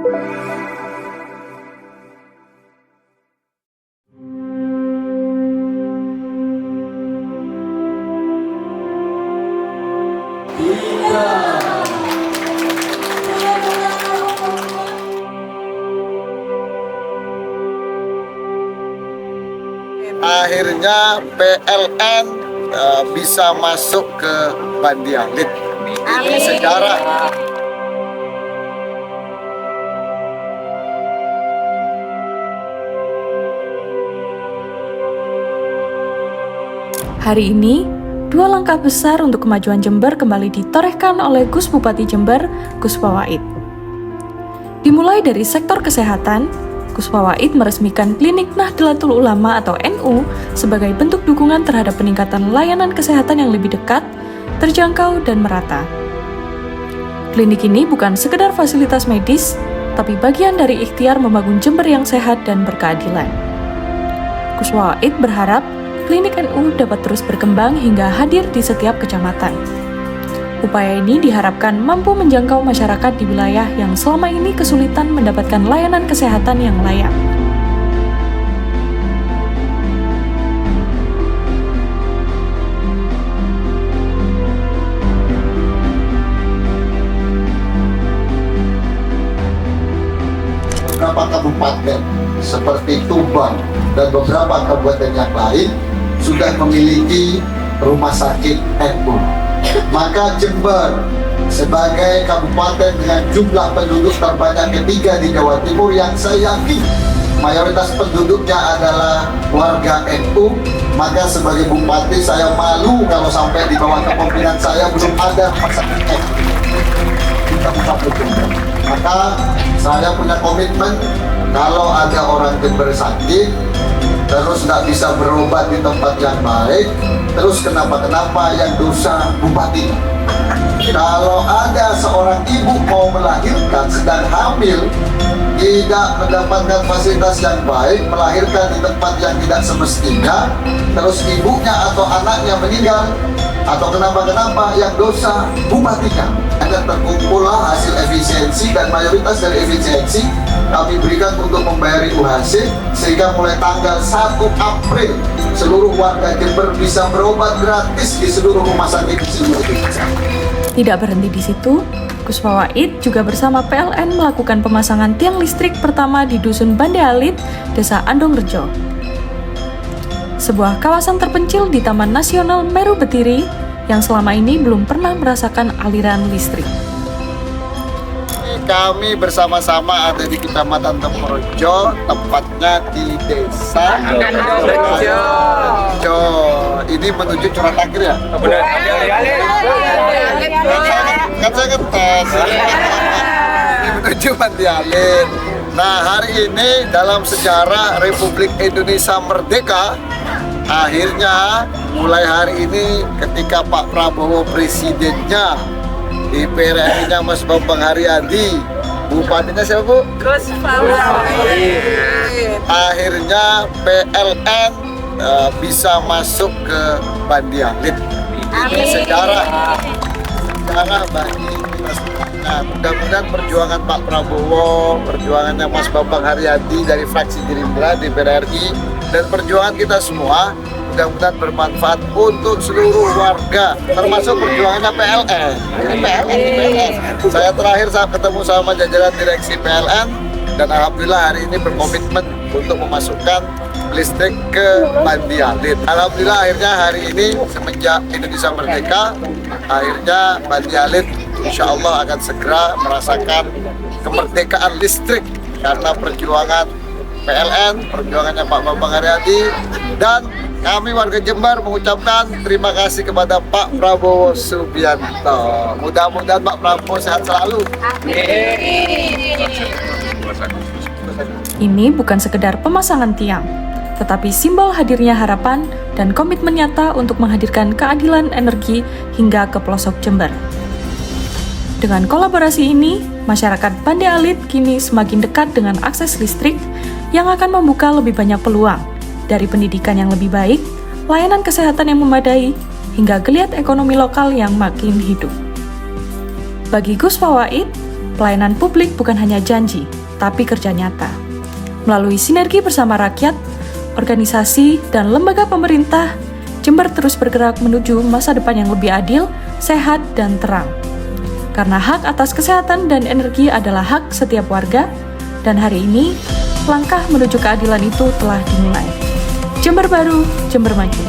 Akhirnya PLN bisa masuk ke Bandialit. Ini sejarah. Hari ini, dua langkah besar untuk kemajuan Jember kembali ditorehkan oleh Gus Bupati Jember, Gus Wawaid. Dimulai dari sektor kesehatan, Gus Wawaid meresmikan Klinik Nahdlatul Ulama atau NU sebagai bentuk dukungan terhadap peningkatan layanan kesehatan yang lebih dekat, terjangkau, dan merata. Klinik ini bukan sekedar fasilitas medis, tapi bagian dari ikhtiar membangun Jember yang sehat dan berkeadilan. Gus Wawaid berharap Klinik NU dapat terus berkembang hingga hadir di setiap kecamatan. Upaya ini diharapkan mampu menjangkau masyarakat di wilayah yang selama ini kesulitan mendapatkan layanan kesehatan yang layak. Beberapa kabupaten seperti Tuban dan beberapa kabupaten yang lain sudah memiliki rumah sakit NU. Maka Jember sebagai kabupaten dengan jumlah penduduk terbanyak ketiga di Jawa Timur yang saya yakin mayoritas penduduknya adalah warga NU, maka sebagai bupati saya malu kalau sampai di bawah kepemimpinan saya belum ada rumah sakit NU di Kabupaten Jember. Maka saya punya komitmen kalau ada orang Jember sakit terus nggak bisa berobat di tempat yang baik, terus kenapa-kenapa yang dosa bupati. Kalau ada seorang ibu mau melahirkan sedang hamil, tidak mendapatkan fasilitas yang baik, melahirkan di tempat yang tidak semestinya, terus ibunya atau anaknya meninggal, atau kenapa-kenapa yang dosa bupatinya. Ada terkumpullah hasil efisiensi dan mayoritas dari efisiensi kami berikan untuk membayari UHC sehingga mulai tanggal 1 April seluruh warga Jember bisa berobat gratis di seluruh rumah sakit di seluruh Indonesia. Tidak berhenti di situ, Gus Wawaid juga bersama PLN melakukan pemasangan tiang listrik pertama di Dusun Bandialit, Desa Andongrejo. Sebuah kawasan terpencil di Taman Nasional Meru Betiri yang selama ini belum pernah merasakan aliran listrik. Kami bersama-sama ada di Kecamatan Temurjo, tepatnya di Desa Andongrejo. Ini menuju Curah Takir ya? Benar. Kan saya ngetes. Ini menuju Bandialit. Nah, hari ini dalam sejarah Republik Indonesia Merdeka, akhirnya mulai hari ini ketika Pak Prabowo presidennya, DPR RI-nya Mas Bambang Haryadi, bupatinya siapa Bu? Gus Wawaid. Akhirnya PLN bisa masuk ke Bandialit. Ini sejarah bagi kita semua. Nah, mudah-mudahan perjuangan Pak Prabowo, perjuangannya Mas Bambang Haryadi dari fraksi Gerindra DPR RI, dan perjuangan kita semua mudah-mudahan bermanfaat untuk seluruh warga, termasuk perjuangannya PLN. Saya terakhir ketemu sama jajaran direksi PLN dan alhamdulillah hari ini berkomitmen untuk memasukkan listrik ke Bandialit. Alhamdulillah akhirnya hari ini semenjak Indonesia Merdeka, akhirnya Bandialit insya Allah akan segera merasakan kemerdekaan listrik karena perjuangan PLN, perjuangannya Pak Bambang Haryadi, dan kami warga Jember mengucapkan terima kasih kepada Pak Prabowo Subianto. Mudah-mudahan Pak Prabowo sehat selalu. Ini bukan sekedar pemasangan tiang, tetapi simbol hadirnya harapan dan komitmen nyata untuk menghadirkan keadilan energi hingga ke pelosok Jember. Dengan kolaborasi ini, masyarakat Bandialit kini semakin dekat dengan akses listrik yang akan membuka lebih banyak peluang, dari pendidikan yang lebih baik, layanan kesehatan yang memadai, hingga geliat ekonomi lokal yang makin hidup. Bagi Gus Wawaid, pelayanan publik bukan hanya janji, tapi kerja nyata. Melalui sinergi bersama rakyat, organisasi, dan lembaga pemerintah, Jember terus bergerak menuju masa depan yang lebih adil, sehat, dan terang. Karena hak atas kesehatan dan energi adalah hak setiap warga, dan hari ini, langkah menuju keadilan itu telah dimulai. Jember baru, Jember maju.